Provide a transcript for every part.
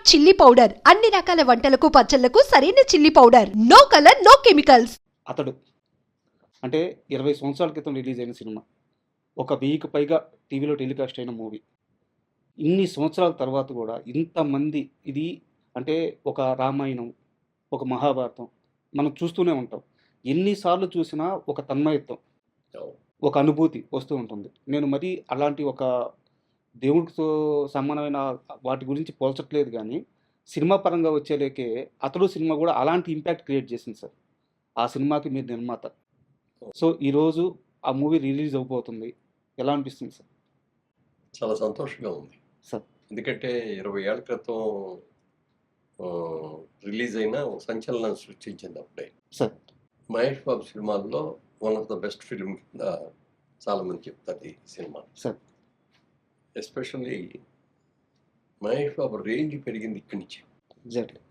Chilli powder అన్ని రకాల వంటలకు పచ్చళ్లకు సరైన chilli powder. No colour no chemicals. అతడు అంటే 20 సంవత్సరాల క్రితం రిలీజ్ అయిన సినిమా. ఒక 1000కి పైగా టీవీలో టెలికాస్ట్ అయిన మూవీ. ఇన్ని సంవత్సరాల తర్వాత కూడా ఇంతమంది ఇది అంటే ఒక రామాయణం, ఒక మహాభారతం మనం చూస్తూనే ఉంటాం. ఎన్నిసార్లు చూసినా ఒక తన్మయత్వం, ఒక అనుభూతి వస్తూ ఉంటుంది. నేను మరీ అలాంటి ఒక దేవుడితో సమానమైన వాటి గురించి పోల్చట్లేదు కానీ, సినిమా పరంగా వచ్చేలేకే అతడు సినిమా కూడా అలాంటి ఇంపాక్ట్ క్రియేట్ చేసింది సార్. ఆ సినిమాకి మీరు నిర్మాత. సో ఈరోజు ఆ మూవీ రిలీజ్ అవబోతుంది. ఎలా అనిపిస్తుంది సార్? చాలా సంతోషంగా ఉంది సార్ ఎందుకంటే 20 ఏళ్ల క్రితం రిలీజ్ అయిన ఒక సంచలనం సృష్టించింది అప్పుడే. సార్ మహేష్ బాబు సినిమాల్లో one of the best film కింద చాలామంది చెప్తారు ఈ cinema. Sir especially Mahesh Babu range పెరిగింది ఇక్కడి నుంచి. ఎగ్జాక్ట్లీ.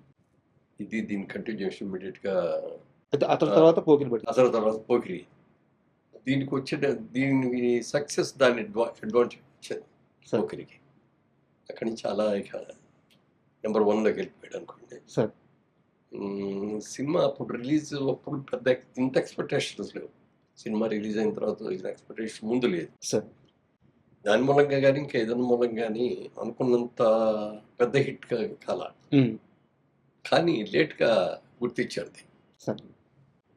ఇది దీని కంటిన్యూషన్ ఇమీడియట్గా అయితే అతని తర్వాత పోకిరి పడింది. అసలు తర్వాత పోకిరి దీనికి వచ్చిన దీని సక్సెస్ దాని అడ్వాంటేజ్ వచ్చింది సార్ పోకిరికి. అక్కడి నుంచి అలా ఇక నెంబర్ 1లోకి వెళ్ళిపోయాడు అనుకోండి. సార్ సినిమా అప్పుడు రిలీజ్ అప్పుడు పెద్ద ఇంత ఎక్స్పెక్టేషన్స్ లేవు. సినిమా రిలీజ్ అయిన తర్వాత ఎక్స్పెక్టేషన్ ముందు లేదు. సార్ దాని మూలంగా కానీ ఇంకా ఏదైనా మూలంగా కానీ అనుకున్నంత పెద్ద హిట్ కాల, కానీ లేట్గా గుర్తించారు. సార్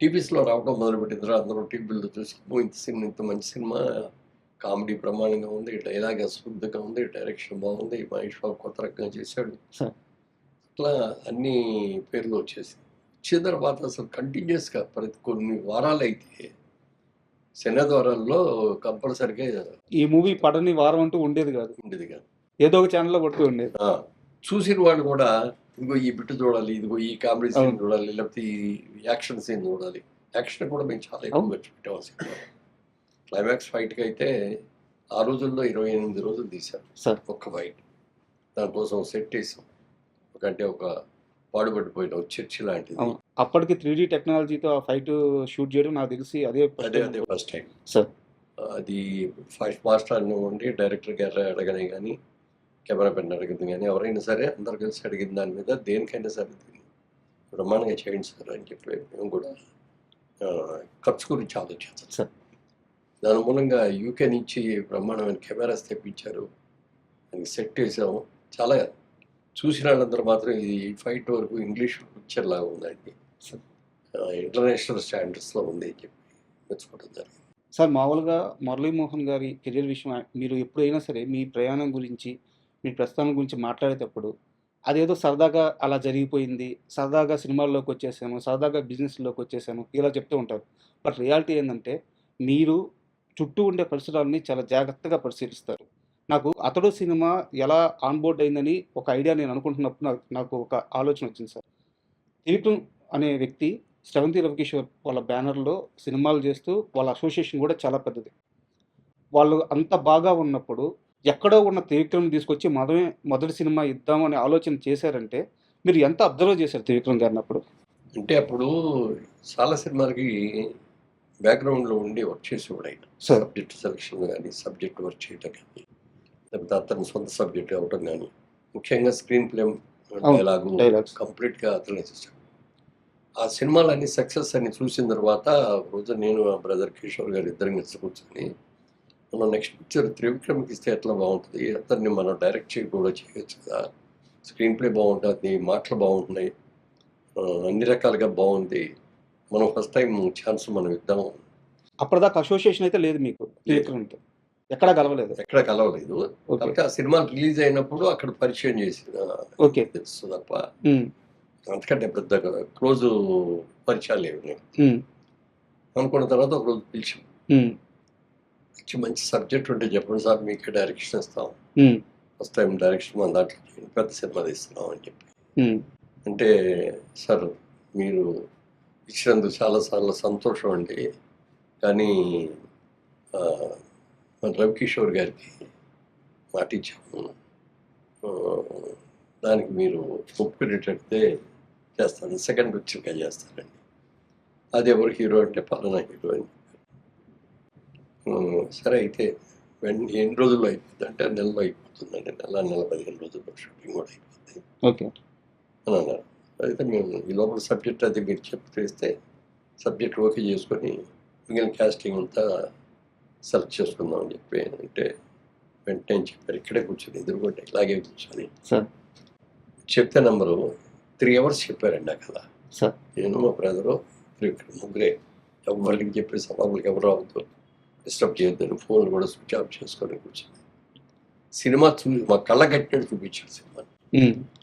టీవీస్లో రావడం మొదలుపెట్టిన తర్వాత అందరూ టీవీలో చూసి ఇంత మంచి సినిమా, కామెడీ ప్రమాణంగా ఉంది, డైలాగ్ అస్ఫుద్ధంగా ఉంది, డైరెక్షన్ బాగుంది, మహేష్ బాబు కొత్త రకంగా చేశాడు, సార్ అట్లా అన్ని పేర్లు వచ్చేసింది. వచ్చిన తర్వాత అసలు కంటిన్యూస్గా ప్రతి కొన్ని వారాలు అయితే శనివారాల్లో కంపల్సరిగా ఈ మూవీ పడని వారం అంటూ ఉండేది కాదు. ఉండేది కాదు, ఏదో ఒక ఛానల్లో పడుతూ ఉండేది. చూసిన వాళ్ళు కూడా ఇదిగో ఈ బిట్టు చూడాలి, ఇదిగో ఈ కామెడీ సీన్ చూడాలి, లేకపోతే ఈ యాక్షన్ సీన్ చూడాలి. యాక్షన్ కూడా మేము చాలా ఎక్కువ ఖర్చు పెట్టాము సినిమా. క్లైమాక్స్ ఫైట్కి అయితే ఆ రోజుల్లో 28 రోజులు తీశారు సార్ ఒక్క ఫైట్. దానికోసం సెట్ వేసాం. ఒకంటే ఒక పాడుపడిపోయిన ఒక చర్చి లాంటిది. అప్పటికి 3D టెక్నాలజీతో ఆ ఫైట్ షూట్ చేయడం నాకు తెలిసి అదే ఫస్ట్ టైం సార్. అది ఫస్ట్ మాస్టర్ ఉండి డైరెక్టర్ గారు అడగనే కానీ, కెమెరామెన్ అడిగింది కానీ, ఎవరైనా సరే అందరు కలిసి అడిగిన దాని మీద దేనికైనా సరే బ్రహ్మాండంగా చేయండి సార్ అని చెప్పి మేము కూడా ఖర్చు గురించి ఆలోచించాం సార్. దాని మూలంగా యూకే నుంచి బ్రహ్మాండమైన కెమెరాస్ తెప్పించారు, దానికి సెట్ వేసాము. చాలా చూసిన వాళ్ళందరూ మాత్రం ఇది ఫైట్ వరకు ఇంగ్లీష్ పిక్చర్ లాగా ఉందండి, ఇంటర్నేషనల్ స్టాండర్డ్స్లో ఉంది అని చెప్పి మెచ్చుకోవడం జరిగింది. సార్ మామూలుగా మురళీమోహన్ గారి కెరీర్ విషయం మీరు ఎప్పుడైనా సరే మీ ప్రయాణం గురించి, మీ ప్రస్థానం గురించి మాట్లాడేటప్పుడు అదేదో సరదాగా అలా జరిగిపోయింది, సరదాగా సినిమాల్లోకి వచ్చేసాను, సరదాగా బిజినెస్లోకి వచ్చేసాను ఇలా చెప్తూ ఉంటారు. బట్ రియాలిటీ ఏంటంటే మీరు చుట్టూ ఉండే పరిసరాలని చాలా జాగ్రత్తగా పరిశీలిస్తారు. నాకు అతడు సినిమా ఎలా ఆన్బోర్డ్ అయిందని ఒక ఐడియా నేను అనుకుంటున్నప్పుడు నాకు ఒక ఆలోచన వచ్చింది సార్. త్రివిక్రమ్ అనే వ్యక్తి శ్రవంతి రవికిషోర్ వాళ్ళ బ్యానర్లో సినిమాలు చేస్తూ వాళ్ళ అసోసియేషన్ కూడా చాలా పెద్దది. వాళ్ళు అంత బాగా ఉన్నప్పుడు ఎక్కడో ఉన్న త్రివిక్రమ్ తీసుకొచ్చి మొదటి సినిమా ఇద్దామనే ఆలోచన చేశారంటే మీరు ఎంత అబ్జర్వ్ చేశారు త్రివిక్రమ్ గారిని అప్పుడు? అంటే అప్పుడు చాలా సినిమాలకి బ్యాక్గ్రౌండ్లో ఉండి వర్క్ చేసేవాడు ఆయన. సార్ సబ్జెక్ట్ సెలక్షన్ కానీ, సబ్జెక్ట్ వర్క్ చేయటం కానీ, లేకపోతే అతని సొంత సబ్జెక్ట్ అవ్వటం కానీ, ముఖ్యంగా స్క్రీన్ ప్లే డైలాగ్స్ కంప్లీట్గా అతనే చేశాడు. ఆ సినిమాలన్నీ సక్సెస్ అని చూసిన తర్వాత రోజు నేను ఆ బ్రదర్ కిషోర్ గారు ఇద్దరం కలిసి కూర్చొని మనం నెక్స్ట్ పిక్చర్ త్రివిక్రమ్కి ఇస్తే ఎట్లా బాగుంటుంది, అతన్ని మనం డైరెక్ట్ కూడా చేయొచ్చు కదా, స్క్రీన్ ప్లే బాగుంటుంది, మాటలు బాగుంటున్నాయి, అన్ని రకాలుగా బాగుంది, మనం ఫస్ట్ టైం ఛాన్స్ మనం ఇద్దాం. అప్పటిదాకా అసోసియేషన్ అయితే లేదు మీకు త్రివిక్రమ్తో? ఎక్కడా కలవలేదు? ఎక్కడ కలవలేదు. కాబట్టి ఆ సినిమా రిలీజ్ అయినప్పుడు అక్కడ పరిచయం చేసిన తెలుసు తప్ప అంతకంటే పెద్ద క్లోజ్ పరిచయాలు లేవు. అనుకున్న తర్వాత ఒకరోజు పిలిచాం, మంచి సబ్జెక్ట్ ఉంటే చెప్పండి సార్, మీకు డైరెక్షన్ ఇస్తాం, ఫస్ట్ టైం డైరెక్షన్ మన దాంట్లో పెద్ద సినిమా తీస్తున్నాం అని చెప్పి. అంటే సార్ మీరు ఇచ్చినందుకు చాలాసార్లు సంతోషం అండి, కానీ మన రవికిషోర్ గారికి మాట ఇచ్చాము, దానికి మీరు ఒప్పుకునేటట్టే చేస్తాను, సెకండ్ పిక్చర్గా చేస్తానండి. అది ఎవరు హీరో అంటే పలానా హీరో అని చెప్పారు. సరే అయితే ఎన్ని రోజుల్లో అయిపోతుంది అంటే నెలలో అయిపోతుందండి, నెల 15 రోజుల్లో షూటింగ్ కూడా అయిపోతుంది. బాగుంటుంది ఓకే. అని అన్నారు. అయితే మేము ఈ లోపల సబ్జెక్ట్ అది మీరు చేస్తే సబ్జెక్ట్ ఓకే చేసుకొని మిగిలిన క్యాస్టింగ్ అంతా సెలెక్ట్ చేసుకుందాం అని చెప్పి అంటే వెంటనే చెప్పారు. ఇక్కడే కూర్చొని ఎదురుకుంటే ఇలాగే కూర్చొని సార్. చెప్తే నెంబరు 3 hours చెప్పారండి ఆ కథ. సార్. నేను మా బ్రదరు ముగ్గురే. ఎవరికి చెప్పేసి లోపలికి ఎవరు రావద్దు, డిస్టర్బ్ చేయొద్దని ఫోన్లు కూడా స్విచ్ ఆఫ్ చేసుకొని కూర్చొని సినిమా మా కళ్ళ కట్టినట్టు చూపించారు సినిమా.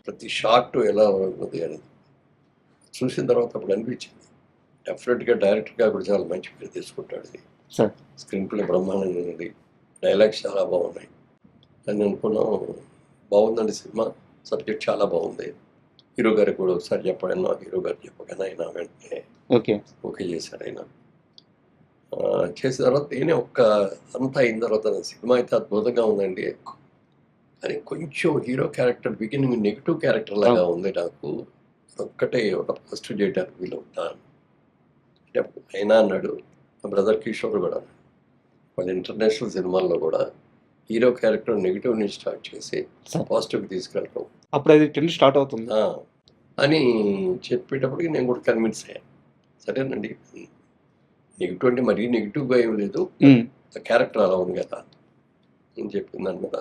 ప్రతి షాట్ ఎలా ఉన్నది అనేది చూసిన తర్వాత అప్పుడు అనిపించింది డెఫినెట్గా డైరెక్టర్గా కూడా చాలా మంచి పేరు తీసుకుంటాడు. సార్. స్క్రీన్ ప్లే బ్రహ్మాండంగా ఉంది, డైలాగ్స్ చాలా బాగున్నాయి అని అనుకున్నాం. బాగుందండి సినిమా, సబ్జెక్ట్ చాలా బాగుంది. హీరో గారికి కూడా ఒకసారి చెప్పాను, హీరో గారు చెప్పగానే ఆయన వెంటనే ఓకే చేశారు. ఆయన చేసిన తర్వాత నేనే అంతా అయిన తర్వాత సినిమా అయితే అద్భుతంగా ఉందండి. కానీ కొంచెం hero character beginning negative character లాగా ఉంది. నాకు ఒక్కటే ఒక ఫస్ట్ చేయడానికి వీలవుతాను అయినా అన్నాడు. మా బ్రదర్ కిషోర్ కూడా వాళ్ళ ఇంటర్నేషనల్ సినిమాల్లో కూడా హీరో క్యారెక్టర్ నెగిటివ్ నుంచి స్టార్ట్ చేసి పాజిటివ్కి తీసుకెళ్ళటం అప్పుడు అది ట్రెండ్ స్టార్ట్ అవుతుంది అని చెప్పేటప్పటికి నేను కూడా కన్విన్స్ అయ్యాను. సరేనండి, నెగిటివ్ అంటే మరీ నెగిటివ్గా ఏం లేదు, క్యారెక్టర్ అలా ఉంది కదా అని చెప్పిన దాని మీద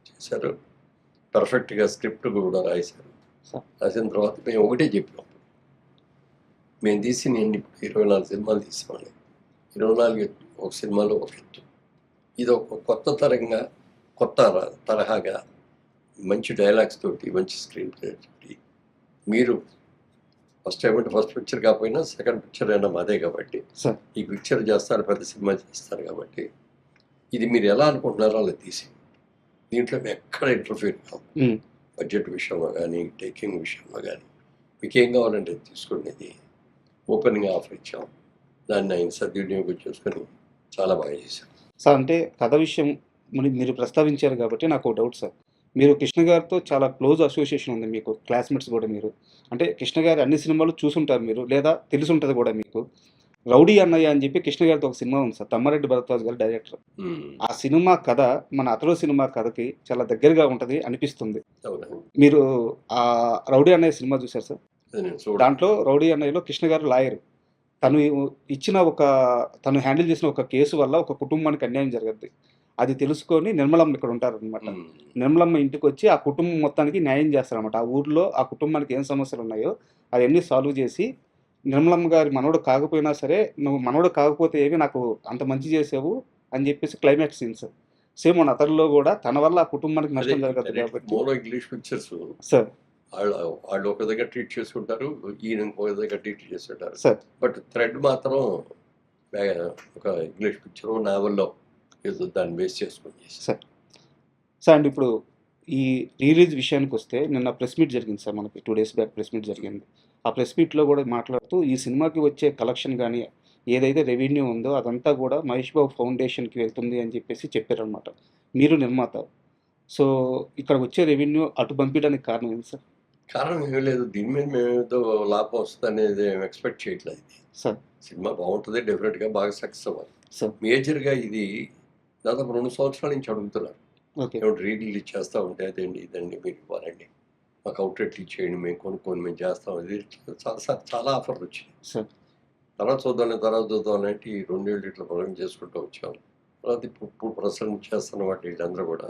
చేశారు. పర్ఫెక్ట్గా స్క్రిప్ట్ కూడా రాశారు. రాసిన తర్వాత మేము ఒకటే చెప్పాం, మేము తీసి నేను ఇప్పుడు 24 సినిమాలు తీసామండి. 24 ఒక సినిమాలో ఒక ఎత్తు, ఇది ఒక కొత్త తరహాగా మంచి డైలాగ్స్ తోటి మంచి స్క్రీన్ ప్లే తోటి మీరు ఫస్ట్ టైం అంటే ఫస్ట్ పిక్చర్ కాకపోయినా సెకండ్ పిక్చర్ అయినా అదే కాబట్టి ఈ పిక్చర్ చేస్తారు, పెద్ద సినిమా చేస్తారు కాబట్టి ఇది మీరు ఎలా అనుకుంటున్నారో అలా తీసి దీంట్లో మేము ఎక్కడ ఇంటర్ఫీర్ కావు. బడ్జెట్ విషయంలో కానీ టేకింగ్ విషయంలో కానీ మీకు ఏం కావాలంటే తీసుకునేది ఓపెన్గా ఆఫర్ ఇచ్చాం. దాన్ని ఆయన సద్వినియోగం చేసుకొని చాలా బాగా చేశారు సార్. అంటే కథ విషయం మీరు ప్రస్తావించారు కాబట్టి నాకు ఒక డౌట్ సార్. మీరు కృష్ణ గారితో చాలా క్లోజ్ అసోసియేషన్ ఉంది మీకు, క్లాస్మేట్స్ కూడా మీరు. అంటే కృష్ణ గారి అన్ని సినిమాలు చూసుంటారు మీరు, లేదా తెలిసి ఉంటుంది కూడా మీకు. రౌడీ అన్నయ్య అని చెప్పి కృష్ణ గారితో ఒక సినిమా ఉంది సార్, తమ్మారెడ్డి భరద్వాజ్ గారు డైరెక్టర్. ఆ సినిమా కథ మన అతడు సినిమా కథకి చాలా దగ్గరగా ఉంటుంది అనిపిస్తుంది. మీరు ఆ రౌడీ అన్నయ్య సినిమా చూశారు సార్? దాంట్లో రౌడీ అన్నయ్యలో కృష్ణ గారు లాయర్. తను హ్యాండిల్ చేసిన ఒక కేసు వల్ల ఒక కుటుంబానికి అన్యాయం జరగద్ది. అది తెలుసుకొని నిర్మలమ్మ ఇక్కడ ఉంటారనమాట. నిర్మలమ్మ ఇంటికి వచ్చి ఆ కుటుంబం మొత్తానికి న్యాయం చేస్తారనమాట. ఆ ఊర్లో ఆ కుటుంబానికి ఏం సమస్యలు ఉన్నాయో అవన్నీ సాల్వ్ చేసి, నిర్మలమ్మ గారి మనవడు కాకపోయినా సరే, నువ్వు మనవడు కాకపోతే ఏమి నాకు అంత మంచి చేసావు అని చెప్పేసి క్లైమాక్స్ సీన్స్. సేమ్ మన అతడిలో కూడా తన వల్ల ఆ కుటుంబానికి నష్టం జరగదు కాబట్టి ఇంగ్లీష్ పిక్చర్స్ సార్ వాళ్ళు ఒక దగ్గర ట్రీట్ చేసుకుంటారు, ఈయన ఒక దగ్గర ట్రీట్ చేస్తుంటారు సార్. బట్ థ్రెడ్ మాత్రం ఒక ఇంగ్లీష్ పిక్చర్ నావల్లో ఏదో దాన్ని బేస్ చేసుకుని సార్. సార్ అండ్ ఇప్పుడు ఈ రిలీజ్ విషయానికి వస్తే నిన్న ప్రెస్ మీట్ జరిగింది సార్, మనకి 2 days బ్యాక్ ప్రెస్ మీట్ జరిగింది. ఆ ప్రెస్ మీట్లో కూడా మాట్లాడుతూ ఈ సినిమాకి వచ్చే కలెక్షన్ కానీ ఏదైతే రెవెన్యూ ఉందో అదంతా కూడా మహేష్ బాబు ఫౌండేషన్కి వెళ్తుంది అని చెప్పేసి చెప్పారనమాట. మీరు నిర్మాత, సో ఇక్కడ వచ్చే రెవెన్యూ అటు పంపించడానికి కారణం ఏంటి సార్? కారణం ఏమీ లేదు, దీని మీద మేము ఏదో లాభం వస్తుంది అనేది ఎక్స్పెక్ట్ చేయట్లేదు. సార్ సినిమా బాగుంటుంది, డెఫినెట్గా బాగా సక్సెస్ అవ్వాలి. సార్ మేజర్గా ఇది దాదాపు 2 సంవత్సరాల నుంచి అడుగుతున్నారు. ఓకే. రీరిలీజ్ చేస్తూ ఉంటే అదండి ఇదండి మీరు ఇవ్వాలండి, మాకు అవుట్లెట్లు ఇచ్చేయండి, మేము కొనుక్కొని మేము చేస్తాం. ఇది చాలా ఆఫర్లు వచ్చినాయి. సార్ తర్వాత చూద్దాం అంటే ఈ 2 ఏళ్ళు ఇట్లా ప్రొగ్రామ్ చేసుకుంటూ వచ్చాం. తర్వాత ఇప్పుడు ప్రసెంట్ చేస్తున్న వాటి వీళ్ళందరూ కూడా